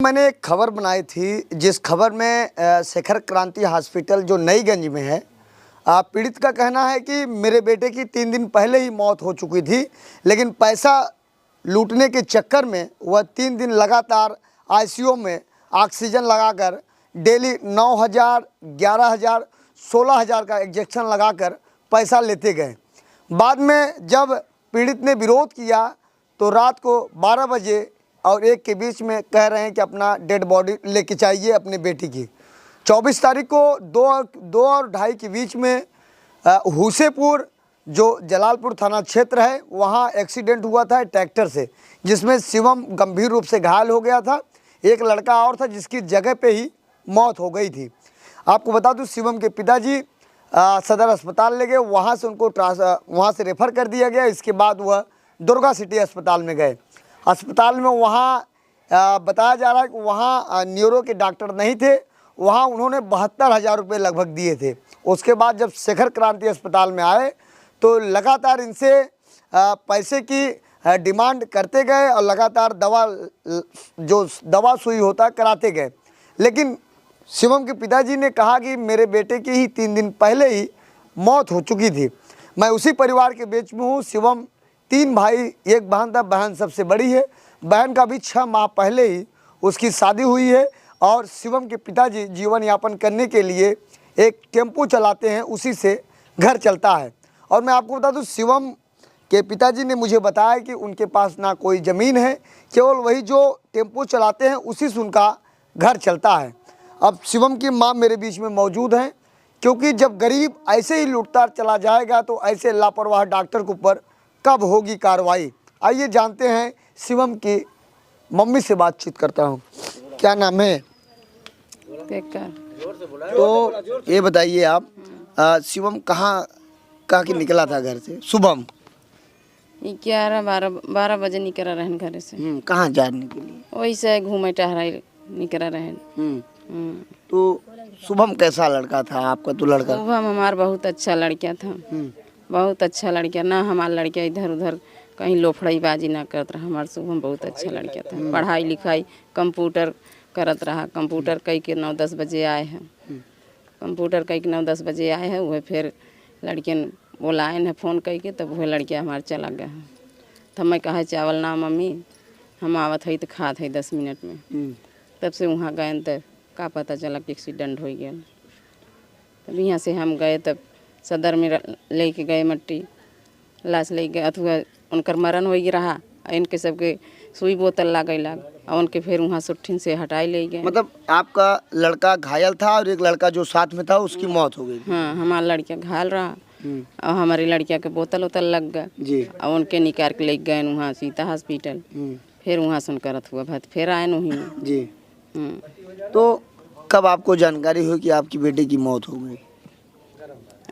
मैंने एक खबर बनाई थी, जिस खबर में शेखर क्रांति हॉस्पिटल जो नईगंज में है, पीड़ित का कहना है कि मेरे बेटे की 3 दिन पहले ही मौत हो चुकी थी, लेकिन पैसा लूटने के चक्कर में वह 3 दिन लगातार आईसीयू में ऑक्सीजन लगाकर डेली 9,000, 11,000, 16,000 का इंजेक्शन लगाकर पैसा लेते गए। बाद में जब पीड़ित ने विरोध किया तो रात को 12 बजे और 1 के बीच में कह रहे हैं कि अपना डेड बॉडी लेके चाहिए अपने बेटी की। 24 तारीख को 2 और 2:30 के बीच में हुसेपुर जो जलालपुर थाना क्षेत्र है वहाँ एक्सीडेंट हुआ था ट्रैक्टर से, जिसमें शिवम गंभीर रूप से घायल हो गया था। एक लड़का और था जिसकी जगह पे ही मौत हो गई थी। आपको बता दूं, शिवम के पिताजी सदर अस्पताल ले गए, वहाँ से उनको वहाँ से रेफ़र कर दिया गया। इसके बाद वह दुर्गा सिटी अस्पताल में गए। अस्पताल में वहाँ बताया जा रहा है कि वहाँ न्यूरो के डॉक्टर नहीं थे, वहाँ उन्होंने 72,000 रुपये लगभग दिए थे। उसके बाद जब शेखर क्रांति अस्पताल में आए तो लगातार इनसे पैसे की डिमांड करते गए और लगातार दवा सुई होता कराते गए। लेकिन शिवम के पिताजी ने कहा कि मेरे बेटे की ही 3 दिन पहले ही मौत हो चुकी थी। मैं उसी परिवार के बीच में हूँ। शिवम 3 भाई, 1 बहन था, बहन सबसे बड़ी है। बहन का भी 6 माह पहले ही उसकी शादी हुई है और शिवम के पिताजी जीवन यापन करने के लिए एक टेम्पो चलाते हैं, उसी से घर चलता है। और मैं आपको बता दूं, शिवम के पिताजी ने मुझे बताया कि उनके पास ना कोई ज़मीन है, केवल वही जो टेम्पो चलाते हैं उसी से उनका घर चलता है। अब शिवम की माँ मेरे बीच में मौजूद हैं, क्योंकि जब गरीब ऐसे ही लूटता चला जाएगा तो ऐसे लापरवाह डॉक्टर के ऊपर कब होगी कार्रवाई। आइए जानते हैं, शिवम की मम्मी से बातचीत करता हूँ। क्या नाम है? तो ये बताइए आप, शिवम कहाँ की निकला था घर से सुबह? 11-12 बजे निकल रहे घर से। कहाँ जाने के लिए? वही से घूमे टहराई निकल रहे। तो शुभम कैसा लड़का था आपका? तो लड़का शुभम हमारा बहुत अच्छा लड़का था, बहुत अच्छा लड़का। ना हमारा लड़का इधर उधर कहीं लोफड़ई बाजी ना करता रहा। हमारा शुभम बहुत अच्छा लड़का था। पढ़ाई लिखाई कंप्यूटर करत रहा। कंप्यूटर कई के 9-10 बजे आए हैं। कंप्यूटर कई के 9-10 बजे आए हैं। वह फिर लड़कियन बुलाए हैं फ़ोन कई के, तब वह लड़किया हमारे चला गया। तब मैं कहा चावल ना मम्मी, हम आवत है तो खात है 10 मिनट में। तब से वहाँ गए तो का पता चला कि एक्सीडेंट हो गया। तब यहाँ से हम गए, तब सदर में ले के गए, मट्टी लाश ले गए। अथवा उनकर मरण हो रहा, इनके सबके सुई बोतल लागे और उनके फिर वहाँ सुट्ठिन से हटाई ले गए। मतलब आपका लड़का घायल था और एक लड़का जो साथ में था उसकी मौत हो गई? हाँ, हमारा लड़का घायल रहा और हमारी लड़किया के बोतल उतल लग गए जी। और उनके निकाल के ले गए वहाँ सीता हॉस्पिटल। फिर वहाँ से उनका रथ हुआ भात, फिर आए वहीं में जी। तो कब आपको जानकारी हुई कि आपकी बेटे की मौत हो गई?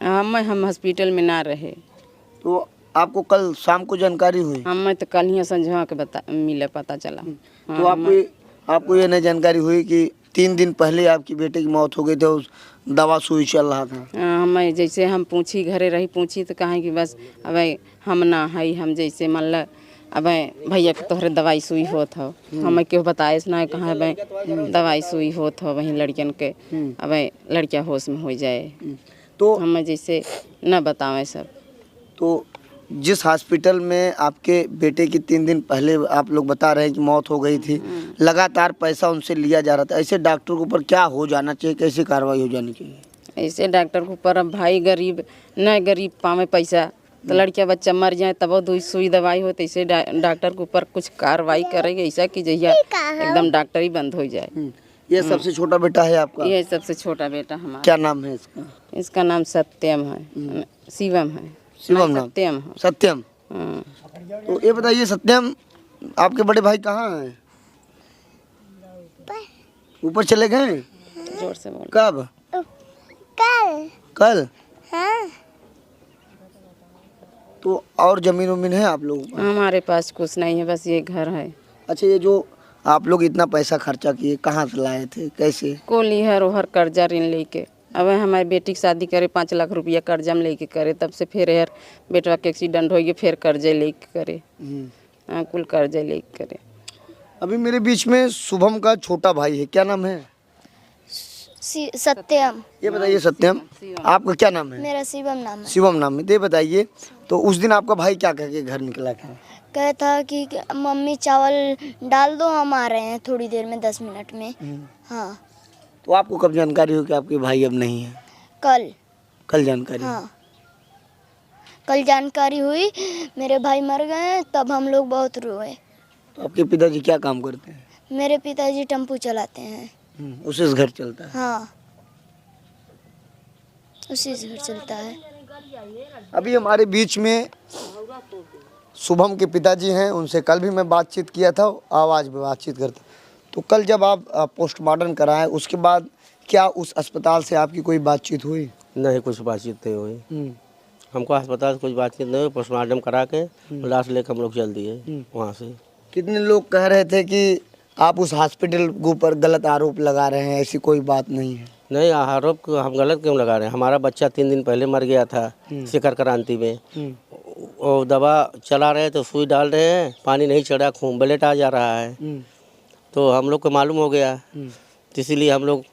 हम हॉस्पिटल में ना रहे। तो आपको कल शाम को जानकारी हुई? हमें तो कल ही संझवा के मिले पता चला। तो आपको ये नहीं जानकारी हुई कि 3 दिन पहले आपकी बेटे की मौत हो गई थी, उस दवा सुई चल रहा था? हमें जैसे हम पूछी, घरे रही पूछी तो कहें कि बस अब हम ना है, हम जैसे मान ल अब भैया के तोहरे दवाई सुई होत हो। हमें क्यों बताए ना कहाँ दवाई सुई होत हो वहीं लड़कियन के, अब लड़किया होश में हो जाए। तो हमें जैसे न बतावे सब। तो जिस हॉस्पिटल में आपके बेटे की 3 दिन पहले आप लोग बता रहे हैं कि मौत हो गई थी, लगातार पैसा उनसे लिया जा रहा था, ऐसे डॉक्टर के ऊपर क्या हो जाना चाहिए, कैसी कार्रवाई हो जानी चाहिए? ऐसे डॉक्टर के ऊपर अब भाई गरीब न गरीब पावे पैसा तो लड़किया बच्चा मर जाए तब वो सुई दवाई हो, तो ऐसे डॉक्टर के ऊपर कुछ कार्रवाई करेंगे, ऐसा कि जहिया एकदम डॉक्टर ही बंद हो जाए। ये सबसे छोटा बेटा है आपका? ये सबसे छोटा बेटा हमारा। क्या नाम है इसका? इसका नाम सत्यम है, शिवम है। शिवम नाम? सत्यम। सत्यम। तो ये बताइए सत्यम, आपके बड़े भाई कहाँ हैं? ऊपर चले गए? जोर से बोल। कब? कल? हाँ। तो और जमीन उमीन है आप लोगों को? हमारे पास कुछ नहीं है, बस ये घर है। अच्छा, ये जो आप लोग इतना पैसा खर्चा किए कहाँ से लाए थे, कैसे? कोली हर ओहर कर्जा ऋण लेके। अब हमारी बेटी की शादी करे 5 लाख रुपया कर्जा में लेके करे, तब से फिर यार बेटवा के एक्सीडेंट हो गया, फिर कर्जे लेके करे। कुल कर्जे लेके करे। अभी मेरे बीच में शुभम का छोटा भाई है, क्या नाम है? सत्यम। ये बताइए सत्यम, आपका क्या नाम है? मेरा शिवम नाम है। शिवम नाम है। ये बताइए, तो उस दिन आपका भाई क्या कह के घर निकला था? कहता कि मम्मी चावल डाल दो, हम आ रहे हैं थोड़ी देर में, 10 मिनट में। हाँ। तो आपको कब जानकारी हुई कि आपके भाई अब नहीं है? कल जानकारी? हाँ, कल जानकारी हुई मेरे भाई मर गए हैं, तब हम लोग बहुत रोए। तो आपके पिताजी क्या काम करते हैं? मेरे पिताजी टेम्पू चलाते हैं। उसी से घर चलता है? हाँ, उसी से घर चलता है। अभी हमारे बीच में शुभम के पिताजी हैं, उनसे कल भी मैं बातचीत किया था, आज भी बातचीत करता। तो कल जब आप पोस्टमार्टम कराएं, उसके बाद क्या उस अस्पताल से आपकी कोई बातचीत हुई? नहीं, कुछ बातचीत नहीं हुई। हमको अस्पताल से कुछ बातचीत नहीं हुई। पोस्टमार्टम करा के लाश लेकर हम लोग चल दिए वहाँ से। कितने लोग कह रहे थे कि आप उस हॉस्पिटल के ऊपर गलत आरोप लगा रहे हैं, ऐसी कोई बात नहीं है। नहीं, आरोप को हम गलत क्यों लगा रहे हैं? हमारा बच्चा 3 दिन पहले मर गया था शिखर क्रांति में। और दवा चला रहे तो सुई डाल रहे हैं, पानी नहीं चढ़ा, खून ब्लड आ जा रहा है। तो हम लोग को मालूम हो गया, तो इसीलिए हम लोग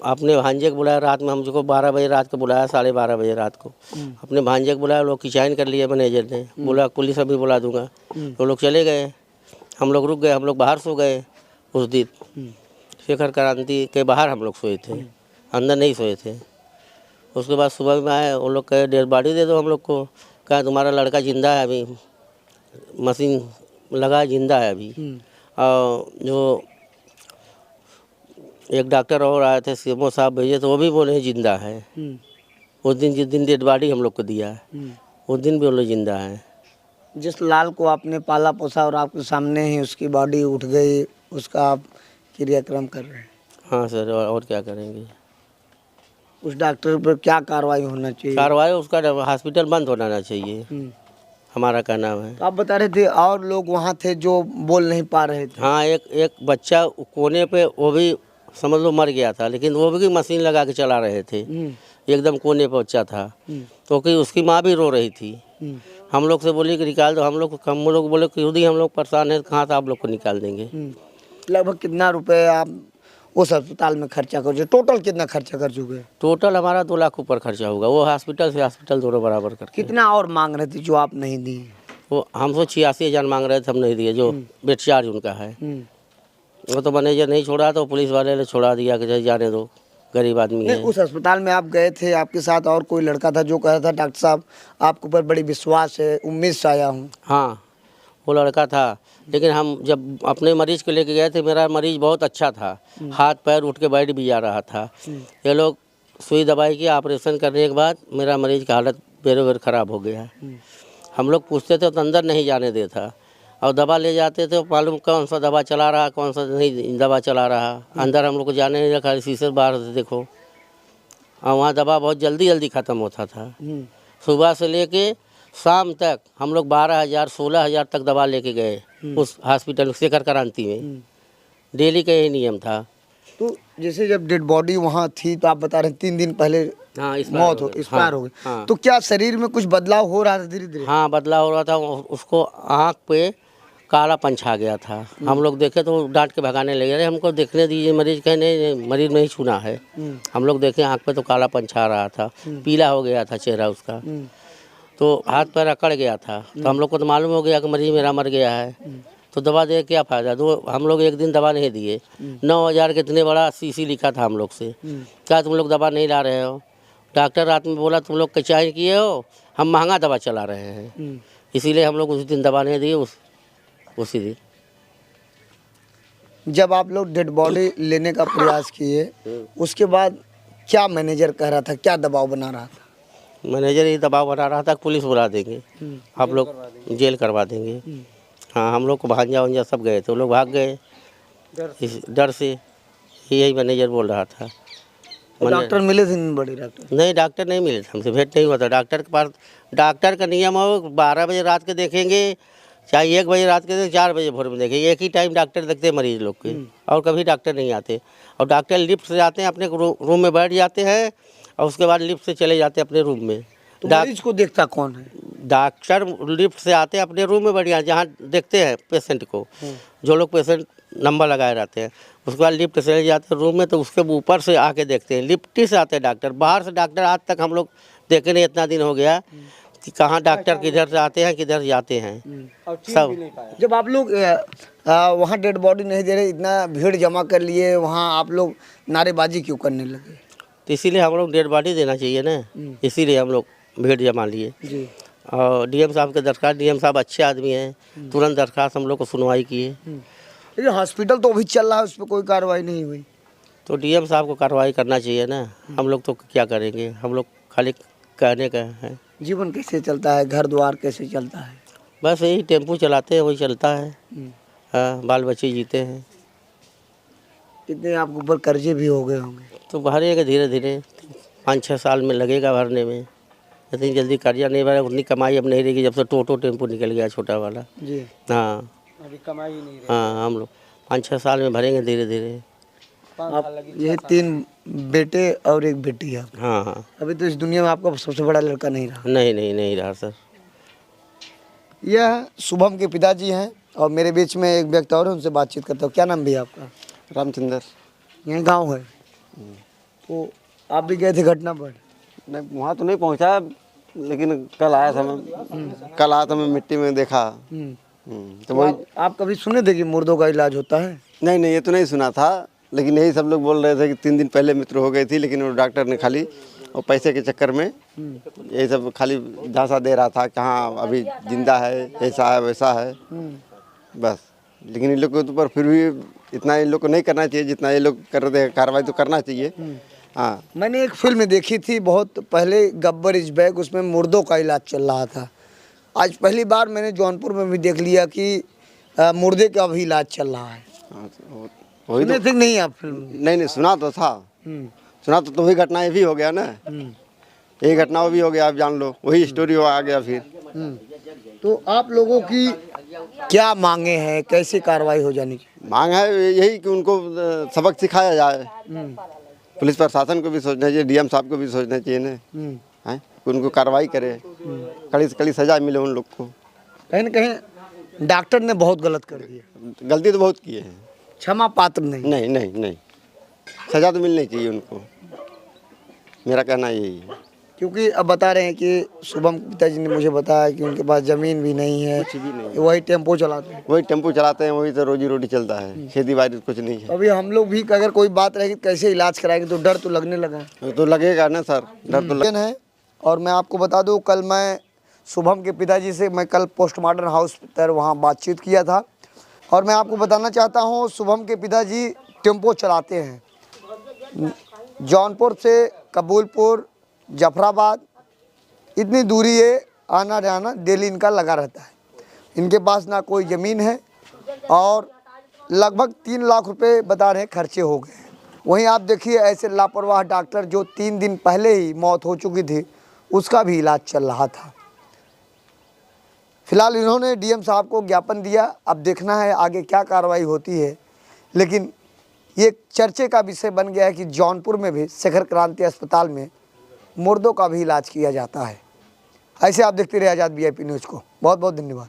अपने भांजे को बुलाया। रात में हमको 12 बजे रात को बुलाया, 12:30 बजे रात को अपने भांजे को बुलाया। लोग की साइन कर लिए मैनेजर ने, बोला पुलिस अभी बुला दूंगा। तो लोग चले गए, हम लोग रुक गए, हम लोग बाहर सो गए उस दिन। शिखर क्रांति के बाहर हम लोग सोए थे, अंदर नहीं सोए थे। उसके बाद सुबह में आए, वो लोग कहे डेड बॉडी दे दो हम लोग को। कहा तुम्हारा लड़का जिंदा है, अभी मशीन लगा जिंदा है अभी। और जो एक डॉक्टर और आए थे, सीएमओ साहब भेजे, तो वो भी बोले जिंदा है। उस दिन जिस दिन डेड बॉडी हम लोग को दिया उस दिन भी वो लोग जिंदा है। जिस लाल को आपने पाला पोसा और आपके सामने ही उसकी बॉडी उठ गई, उसका आप क्रियाक्रम कर रहे हैं। हाँ सर, और क्या करेंगे? उस डॉक्टर पर क्या कार्रवाई होना चाहिए? कार्रवाई, उसका हॉस्पिटल बंद होना चाहिए, हमारा कहना है। तो आप बता रहे थे और लोग वहाँ थे जो बोल नहीं पा रहे थे। हाँ, एक बच्चा कोने पे, वो भी समझ लो मर गया था, लेकिन वो भी मशीन लगा के चला रहे थे। एकदम कोने पे बच्चा था, तो कि उसकी माँ भी रो रही थी। हम लोग से बोली कि निकाल दो। हम लोग बोले कि खुद ही हम लोग परेशान हैं, कहाँ से आप लोग को निकाल देंगे। लगभग कितना रुपए आप उस अस्पताल में खर्चा कर चुके? टोटल कितना खर्चा कर चुके? टोटल हमारा 2 लाख ऊपर खर्चा होगा, वो हॉस्पिटल से हॉस्पिटल दोनों बराबर करके। कितना और मांग रहे थे जो आप नहीं दिए? वो हमसे 86,000 मांग रहे थे, हम नहीं दिए, जो बेड चार्ज उनका है। वो तो मैनेजर नहीं छोड़ा, तो पुलिस वाले ने छोड़ा दिया कि जाने दो, गरीब आदमी है। उस अस्पताल में आप गए थे, आपके साथ और कोई लड़का था जो कह रहा था डॉक्टर साहब आपके ऊपर बड़ी विश्वास है, उम्मीद से आया हूँ? हाँ, वो लड़का था, लेकिन हम जब अपने मरीज को लेके गए थे, मेरा मरीज बहुत अच्छा था, हाथ पैर उठ के बैठ भी जा रहा था। ये लोग सुई दवाई की ऑपरेशन करने के बाद मेरा मरीज का हालत बेरोबेर ख़राब हो गया। हम लोग पूछते थे तो अंदर नहीं जाने देता, और दवा ले जाते थे, मालूम कौन सा दवा चला रहा, कौन सा नहीं दवा चला रहा। अंदर हम लोग को जाने नहीं रखा, शीशे बाहर से देखो। और वहाँ दवा बहुत जल्दी जल्दी ख़त्म होता था। सुबह से लेके शाम तक हम लोग 12,000 16,000 तक दवा लेके गए उस हॉस्पिटल शिखर क्रांति में। डेली का यही नियम था। तो जैसे जब डेड बॉडी वहाँ थी, तो आप बता रहे 3 दिन पहले हाँ, मौत एक्सपायर हो गई। हाँ। तो क्या शरीर में कुछ बदलाव हो रहा था धीरे धीरे? हाँ, बदलाव हो रहा था। उसको आँख पे कालापन छा गया था। हम लोग देखे तो डांट के भगाने लगे, अरे हमको देखने दीजिए मरीज। कहे नहीं, मरीज नहीं छूना है। हम लोग देखे आँख पे तो कालापन छा रहा था, पीला हो गया था चेहरा उसका, तो हाथ पैर अकड़ गया था। तो हम लोग को तो मालूम हो गया कि मरीज मेरा मर गया है। तो दवा दे क्या फ़ायदा? हम लोग एक दिन दवा नहीं दिए। 9,000 कितने बड़ा सीसी लिखा था हम लोग से, क्या तुम लोग दवा नहीं ला रहे हो? डॉक्टर रात में बोला तुम लोग कचाई किए हो, हम महंगा दवा चला रहे हैं, इसीलिए हम लोग उस दिन दवा नहीं दिए। उसी दिन जब आप लोग डेड बॉडी लेने का प्रयास किए, उसके बाद क्या मैनेजर कह रहा था, क्या दबाव बना रहा था? मैनेजर ये दबाव बना रहा था, पुलिस बुला देंगे, आप लोग जेल करवा देंगे। हाँ, हम लोग को भांजा वंजा सब गए थे, वो लोग भाग गए इस डर से। यही मैनेजर बोल रहा था। डॉक्टर मिले थे? बड़ी डॉक्टर नहीं, डॉक्टर नहीं मिले थे, हमसे भेंट नहीं हुआ था। डॉक्टर के पास, डॉक्टर का नियम हो 12 बजे रात के देखेंगे, चाहे 1 बजे रात के देखें, 4 बजे भोर में देखेंगे। एक ही टाइम डॉक्टर देखते हैं मरीज लोग के, और कभी डॉक्टर नहीं आते। और डॉक्टर लिफ्ट से जाते हैं, अपने रूम में बैठ जाते हैं, और उसके बाद लिफ्ट से चले जाते हैं अपने रूम में। तो मरीज को देखता कौन है? डॉक्टर लिफ्ट से आते हैं अपने रूम में बढ़िया, जहाँ देखते हैं पेशेंट को, जो लोग पेशेंट नंबर लगाए रहते हैं, उसके बाद लिफ्ट से जाते हैं रूम में, तो उसके ऊपर से आके देखते हैं, लिफ्ट ही से आते हैं डॉक्टर। बाहर से डॉक्टर आज तक हम लोग देखे नहीं, इतना दिन हो गया कि कहाँ डॉक्टर किधर से आते हैं किधर जाते हैं सब। जब आप लोग वहाँ डेड बॉडी नहीं दे रहे, इतना भीड़ जमा कर लिए, वहाँ आप लोग नारेबाजी क्यों करने लगे? तो इसीलिए हम लोग डेड बॉडी देना चाहिए ना, इसीलिए हम लोग भीड़ जमा लिए। जी। और डीएम साहब के दरखास्त, डीएम साहब अच्छे आदमी हैं, तुरंत दरखास्त हम लोग को सुनवाई किए। ये हॉस्पिटल तो अभी चल रहा है, उस पर कोई कार्रवाई नहीं हुई। तो डीएम साहब को कार्रवाई करना चाहिए ना, हम लोग तो क्या करेंगे, हम लोग खाली कहने का है। जीवन कैसे चलता है, घर द्वार कैसे चलता है? बस यही टेम्पू चलाते हैं, वही चलता है। हाँ, बाल बच्चे जीते हैं। कितने आपके ऊपर कर्जे भी हो गए होंगे? तो भरेगा धीरे धीरे, 5-6 साल में लगेगा भरने में। इतनी जल्दी कर्जा नहीं भरा, उतनी कमाई अब नहीं रहेगी जब से टोटो टेम्पू निकल गया छोटा वाला। जी। हाँ, अभी कमाई नहीं रही। हाँ, हम लोग 5-6 साल में भरेंगे धीरे धीरे। आप ये 3 बेटे और 1 बेटी है। हाँ हाँ, अभी तो इस दुनिया में आपका सबसे बड़ा लड़का नहीं रहा। नहीं रहा सर। यह शुभम के पिताजी हैं और मेरे बीच में एक व्यक्ति और है, उनसे बातचीत करता हूँ। क्या नाम भी है आपका? रामचंद्र। यह गांव है। तो आप भी गए थे घटना पर? मैं वहाँ तो नहीं पहुँचा, लेकिन कल आया था मैं मिट्टी में देखा। तो वही। आप कभी सुने थे कि मुर्दों का इलाज होता है? नहीं, ये तो नहीं सुना था, लेकिन यही सब लोग बोल रहे थे कि 3 दिन पहले मृत्यु हो गई थी, लेकिन वो डॉक्टर ने खाली और पैसे के चक्कर में ये सब खाली झांसा दे रहा था कि हाँ अभी जिंदा है, ऐसा है वैसा है, बस। लेकिन इन लोग के ऊपर फिर भी इतना इन लोग को नहीं करना चाहिए जितना ये लोग कर रहे हैं, कार्रवाई तो करना चाहिए। हाँ, मैंने एक फिल्म देखी थी बहुत पहले, गब्बर इज बैक, उसमें मुर्दों का इलाज चल रहा था। आज पहली बार मैंने जौनपुर में भी देख लिया कि मुर्दे का भी इलाज चल रहा है। वही सुने तो। थे नहीं आप फिल्म? नहीं, सुना तो था, सुना तो वही घटना ये भी हो गया ना, यही घटना भी हो गया, आप जान लो, वही स्टोरी आ गया फिर। तो आप लोगों की क्या मांगे हैं, कैसे कार्रवाई हो जानी चाहिए? मांग है यही कि उनको सबक सिखाया जाए, पुलिस प्रशासन को भी सोचना चाहिए, डीएम साहब को भी सोचना चाहिए ना, हैं कि उनको कार्रवाई करे, कड़ी से कड़ी सजा मिले उन लोग को। कहीं न कहीं डॉक्टर ने बहुत गलत कर दिया, गलती तो बहुत किए हैं, क्षमा पात्र नहीं। नहीं, सजा तो मिलनी चाहिए उनको, मेरा कहना यही है। क्योंकि अब बता रहे हैं कि शुभम के पिताजी ने मुझे बताया कि उनके पास ज़मीन भी नहीं है, कुछ भी नहीं, वही टेम्पो चलाते हैं। वही टेम्पो चलाते हैं, वही तो रोजी रोटी चलता है, खेती बाड़ी कुछ नहीं है। अभी हम लोग भी अगर कोई बात रहेगी कैसे इलाज कराएंगे, तो डर तो लगने लगा तो लगेगा ना सर, डर तो है। और मैं आपको बता दूं, कल मैं शुभम के पिताजी से मैं कल पोस्टमार्टम हाउस पर वहाँ बातचीत किया था, और मैं आपको बताना चाहता हूँ शुभम के पिताजी टेम्पो चलाते हैं। जौनपुर से कबूलपुर, जफराबाद, इतनी दूरी है, आना जाना डेली इनका लगा रहता है। इनके पास ना कोई ज़मीन है और लगभग 3 लाख रुपए बता रहे हैं खर्चे हो गए हैं। वहीं आप देखिए ऐसे लापरवाह डॉक्टर जो 3 दिन पहले ही मौत हो चुकी थी, उसका भी इलाज चल रहा था। फिलहाल इन्होंने डीएम साहब को ज्ञापन दिया, अब देखना है आगे क्या कार्रवाई होती है। लेकिन ये चर्चे का विषय बन गया है कि जौनपुर में भी शेखर क्रांति अस्पताल में मुर्दों का भी इलाज किया जाता है। ऐसे आप देखते रहिए आज़ाद VIP न्यूज़ को। बहुत बहुत धन्यवाद।